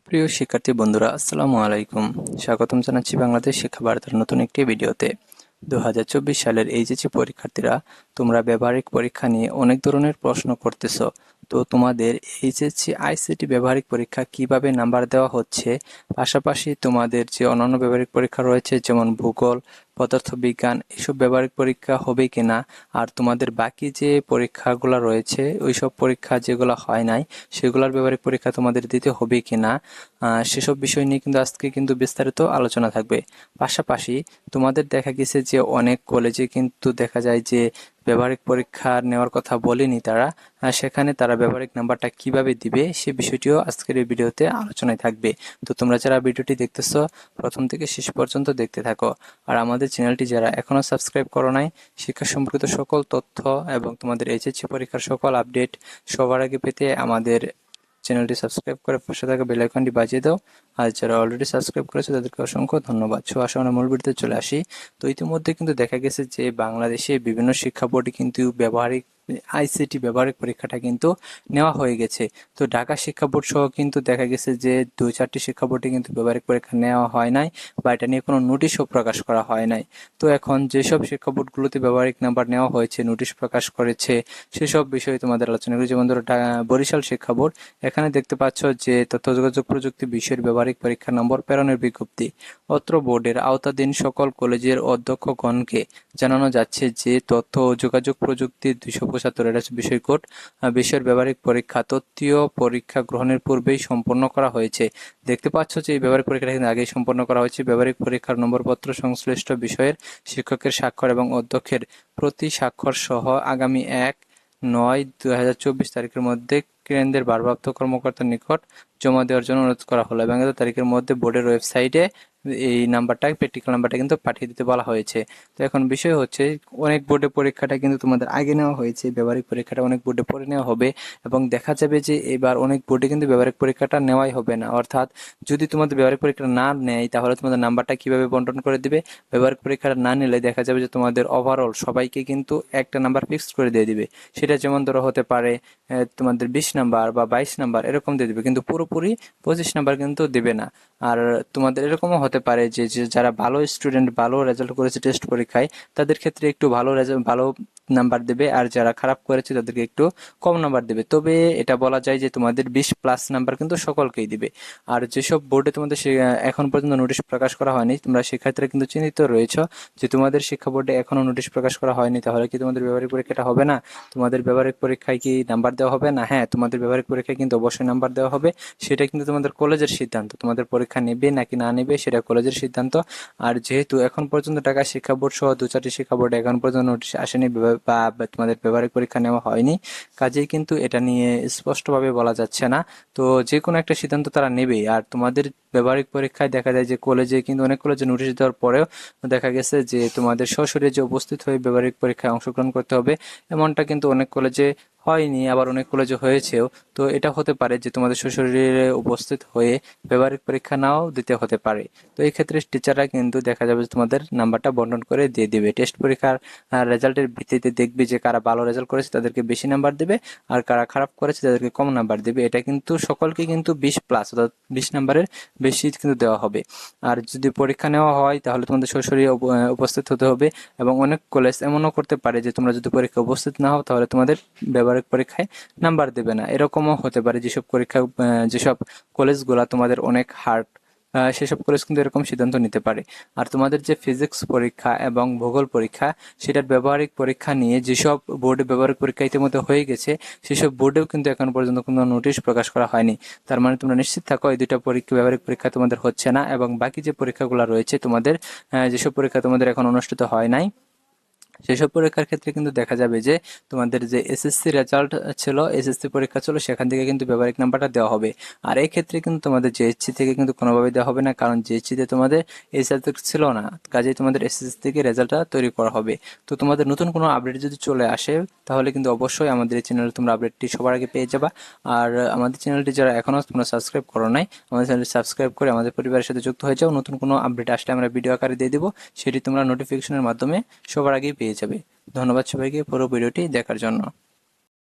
প্রিয় শিক্ষার্থী বন্ধুরা, আসসালামু আলাইকুম। স্বাগতম জানাচ্ছি বাংলাদেশ শিক্ষা বার্তার নতুন একটি ভিডিওতে। 2024 সালের এইচএসসি পরীক্ষার্থীরা, তোমরা ব্যবহারিক পরীক্ষা নিয়ে অনেক ধরনের প্রশ্ন করতেছো। তো তোমাদের এইচএসসি আইসিটি ব্যবহারিক পরীক্ষা কিভাবে নাম্বার দেওয়া হচ্ছে, পাশাপাশি তোমাদের যে অন্যান্য ব্যবহারিক পরীক্ষা রয়েছে যেমন ভূগোল, পদার্থবিজ্ঞান, এসব ব্যবহারিক পরীক্ষা হবে কিনা, আর তোমাদের বাকি যে পরীক্ষাগুলো রয়েছে ওইসব পরীক্ষা যেগুলো হয় নাই সেগুলোর ব্যবহারিক পরীক্ষা তোমাদের দিতে হবে কিনা, সেসব বিষয় নিয়ে কিন্তু আজকে কিন্তু বিস্তারিত আলোচনা থাকবে। পাশাপাশি তোমাদের দেখা গেছে যে অনেক কলেজে কিন্তু দেখা যায় যে ব্যবহারিক পরীক্ষা নেওয়ার কথা বলেনি তারা, সেখানে তারা ব্যবহারিক নাম্বারটা কিভাবে দিবে সে বিষয়টিও আজকের এই ভিডিওতে আলোচনায় থাকবে। তো তোমরা যারা ভিডিওটি দেখতেছো প্রথম থেকে শেষ পর্যন্ত দেখতে থাকো। আর আমাদের চ্যানেলটি যারা এখনো সাবস্ক্রাইব করো নাই, শিক্ষা সম্পর্কিত সকল তথ্য এবং তোমাদের এইচএসসি পরীক্ষার সকল আপডেট সবার আগে পেতে আমাদের চ্যানেলটি সাবস্ক্রাইব করে পাশে থাকা বেল আইকনটি বাজিয়ে দাও। আর যারা অলরেডি সাবস্ক্রাইব করেছে তাদেরকে অসংখ্য ধন্যবাদ। সো আসলে আমরা মূল ভিডিওতে চলে আসি। তো ইতিমধ্যে কিন্তু দেখা গেছে যে বাংলাদেশে বিভিন্ন শিক্ষা বোর্ডে কিন্তু ব্যবহারিক আইসিটি ব্যবহারিক পরীক্ষাটা কিন্তু নেওয়া হয়ে গেছে। তো ঢাকা শিক্ষা বোর্ড সহ কিন্তু দেখা গেছে যে 2-4টি শিক্ষা বোর্ডে কিন্তু ব্যবহারিক পরীক্ষা নেওয়া হয় নাই, বা এটা নিয়ে কোনো নোটিশও প্রকাশ করা হয় নাই। তো এখন যেসব শিক্ষা বোর্ডগুলোতে ব্যবহারিক নাম্বার নেওয়া হয়েছে, নোটিশ প্রকাশ করেছে, সেসব বিষয়ে তোমাদের আলোচনা করি। যেমন ধরো বরিশাল শিক্ষা বোর্ড, এখানে দেখতে পাচ্ছ যে তথ্য যোগাযোগ প্রযুক্তি বিষয়ের ব্যবহারিক পরীক্ষা নম্বর প্রেরণের বিজ্ঞপ্তি। অত্র বোর্ডের আওতাধীন সকল কলেজের অধ্যক্ষগণকে জানানো যাচ্ছে যে তথ্য ও যোগাযোগ প্রযুক্তি 275 এটা হচ্ছে বিষয় কোড, বিষয়ের ব্যবহারিক পরীক্ষা তত্ত্বীয় পরীক্ষা গ্রহণের পূর্বেই সম্পন্ন করা হয়েছে। দেখতে পাচ্ছ যে এই ব্যবহারিক পরীক্ষাটা কিন্তু আগেই সম্পন্ন করা হয়েছে। ব্যবহারিক পরীক্ষার নম্বরপত্র সংশ্লিষ্ট বিষয়ের শিক্ষকের স্বাক্ষর এবং অধ্যক্ষের প্রতি স্বাক্ষর সহ আগামী 1/9/2024 তারিখের মধ্যে কেন্দ্রের ভারপ্রাপ্ত কর্মকর্তার নিকট জমা দেওয়ার জন্য অনুরোধ করা হলো, এবং এত তারিখের মধ্যে বোর্ডের ওয়েবসাইটে এই নাম্বারটা, প্র্যাকটিক্যাল নাম্বারটা কিন্তু পাঠিয়ে দিতে বলা হয়েছে। তো এখন বিষয় হচ্ছে, অনেক বোর্ডে পরীক্ষাটা কিন্তু তোমাদের আগে নেওয়া হয়েছে, ব্যবহারিক পরীক্ষাটা অনেক বোর্ডে পরে নেওয়া হবে, এবং দেখা যাবে যে এবার অনেক বোর্ডে কিন্তু ব্যবহারিক পরীক্ষাটা নেওয়াই হবে না। অর্থাৎ যদি তোমাদের ব্যবহারিক পরীক্ষাটা না নেয় তাহলে তোমাদের নাম্বারটা কিভাবে বন্টন করে দিবে? ব্যবহারিক পরীক্ষাটা না নিলে দেখা যাবে যে তোমাদের ওভারঅল সবাইকে কিন্তু একটা নাম্বার ফিক্সড করে দিয়ে দিবে। সেটা যেমন ধরো হতে পারে তোমাদের 20 নাম্বার বা 22 নাম্বার এরকম দিয়ে দিবে, কিন্তু পুরোপুরি 25 নাম্বার কিন্তু দেবে না। আর তোমাদের এরকমও হতে পারে যে যারা ভালো স্টুডেন্ট, ভালো রেজাল্ট করেছে টেস্ট পরীক্ষায়, তাদের ক্ষেত্রে একটু ভালো রেজাল্ট, ভালো নাম্বার দেবে, আর যারা খারাপ করেছে তাদেরকে একটু কম নাম্বার দেবে। তবে এটা বলা যায় যে তোমাদের 20+ নাম্বার কিন্তু সকলকেই দিবে। আর যেসব বোর্ডে তোমাদের এখন পর্যন্ত নোটিশ প্রকাশ করা হয়নি, তোমরা শিক্ষার্থীরা কিন্তু চিন্তিত রয়েছে যে তোমাদের শিক্ষা বোর্ডে এখনো নোটিশ প্রকাশ করা হয়নি, তাহলে কি তোমাদের ব্যবহারিক পরীক্ষাটা হবে না? তোমাদের ব্যবহারিক পরীক্ষায় কি নাম্বার দেওয়া হবে না? হ্যাঁ, তোমাদের ব্যবহারিক পরীক্ষায় কিন্তু অবশ্যই নাম্বার দেওয়া হবে। সেটা কিন্তু তোমাদের কলেজের সিদ্ধান্ত, তোমাদের পরীক্ষা নেবে নাকি না নেবে সেটা কলেজের সিদ্ধান্ত। আর যেহেতু এখন পর্যন্ত ঢাকা শিক্ষা বোর্ড সহ 2-4টি শিক্ষা বোর্ডে এখন পর্যন্ত নোটিশ আসেনি বা তোমাদের ব্যবহারিক পরীক্ষা নেওয়া হয়নি, কাজেই কিন্তু এটা নিয়ে স্পষ্টভাবে বলা যাচ্ছে না। তো যে কোনো একটা সিদ্ধান্ত তারা নেবেই। আর তোমাদের ব্যবহারিক পরীক্ষায় দেখা যায় যে কলেজে কিন্তু, অনেক কলেজে নোটিশ দেওয়ার পরেও দেখা গেছে যে তোমাদের সশরীরে যে উপস্থিত হয়ে ব্যবহারিক পরীক্ষায় অংশগ্রহণ করতে হবে, এমনটা কিন্তু অনেক কলেজে হয়নি, আবার অনেক কলেজে হয়েছেও। তো এটা হতে পারে যে তোমাদের সশরীরে উপস্থিত হয়ে ব্যবহারিক পরীক্ষা নাও দিতে হতে পারে। তো এই ক্ষেত্রে টিচাররা কিন্তু দেখা যাবে যে তোমাদের নাম্বারটা বন্টন করে দিয়ে দিবে। টেস্ট পরীক্ষার রেজাল্টের ভিত্তিতে দেখবে যে কারা ভালো রেজাল্ট করেছে তাদেরকে বেশি নাম্বার দেবে, আর কারা খারাপ করেছে তাদেরকে কম নাম্বার দেবে। এটা কিন্তু সকলকে কিন্তু 20+, অর্থাৎ 20 নাম্বারের বেশি কিন্তু দেওয়া হবে। আর যদি পরীক্ষা নেওয়া হয় তাহলে তোমাদের সরাসরি উপস্থিত হতে হবে। এবং অনেক কলেজ এমনও করতে পারে যে তোমরা যদি পরীক্ষা উপস্থিত না হও তাহলে তোমাদের ব্যবহারিক পরীক্ষায় নাম্বার দেবে না, এরকমও হতে পারে। যেসব কলেজগুলা তোমাদের অনেক হার্ড, সেসব কলেজ কিন্তু এরকম সিদ্ধান্ত নিতে পারে। আর তোমাদের যে ফিজিক্স পরীক্ষা এবং ভূগোল পরীক্ষা, সেটার ব্যবহারিক পরীক্ষা নিয়ে যেসব বোর্ডে ব্যবহারিক পরীক্ষা ইতিমধ্যে হয়ে গেছে, সেসব বোর্ডেও কিন্তু এখন পর্যন্ত কোনো নোটিশ প্রকাশ করা হয়নি। তার মানে তোমরা নিশ্চিত থাকো এই দুইটা পরীক্ষা, ব্যবহারিক পরীক্ষা তোমাদের হচ্ছে না। এবং বাকি যে পরীক্ষাগুলো রয়েছে তোমাদের, যেসব পরীক্ষা তোমাদের এখন অনুষ্ঠিত হয় নাই, সেসব পরীক্ষার ক্ষেত্রে কিন্তু দেখা যাবে যে তোমাদের যে এসএসসি রেজাল্ট ছিল, এসএসসি পরীক্ষা ছিল, সেখান থেকে কিন্তু ব্যবহারিক নাম্বারটা দেওয়া হবে। আর এই ক্ষেত্রে কিন্তু তোমাদের জিএসসি থেকে কিন্তু কোনোভাবে দেওয়া হবে না, কারণ জিএসসিতে তোমাদের এই সাবজেক্ট ছিল না, কাজেই তোমাদের এসএসসি থেকে রেজাল্টটা তৈরি করা হবে। তো তোমাদের নতুন কোনো আপডেট যদি চলে আসে তাহলে কিন্তু অবশ্যই আমাদের এই চ্যানেলে তোমরা আপডেটটি সবার আগে পেয়ে যাবা। আর আমাদের চ্যানেলটি যারা এখনও তোমরা সাবস্ক্রাইব করো নাই, আমাদের চ্যানেলটি সাবস্ক্রাইব করে আমাদের পরিবারের সাথে যুক্ত হয়ে যাও। নতুন কোনো আপডেট আসলে আমরা ভিডিও আকারে দিয়ে দেবো, সেটি তোমরা নোটিফিকেশনের মাধ্যমে সবার আগেই পেয়ে যাবে। ধন্যবাদ সবাইকে পুরো ভিডিওটি দেখার জন্য।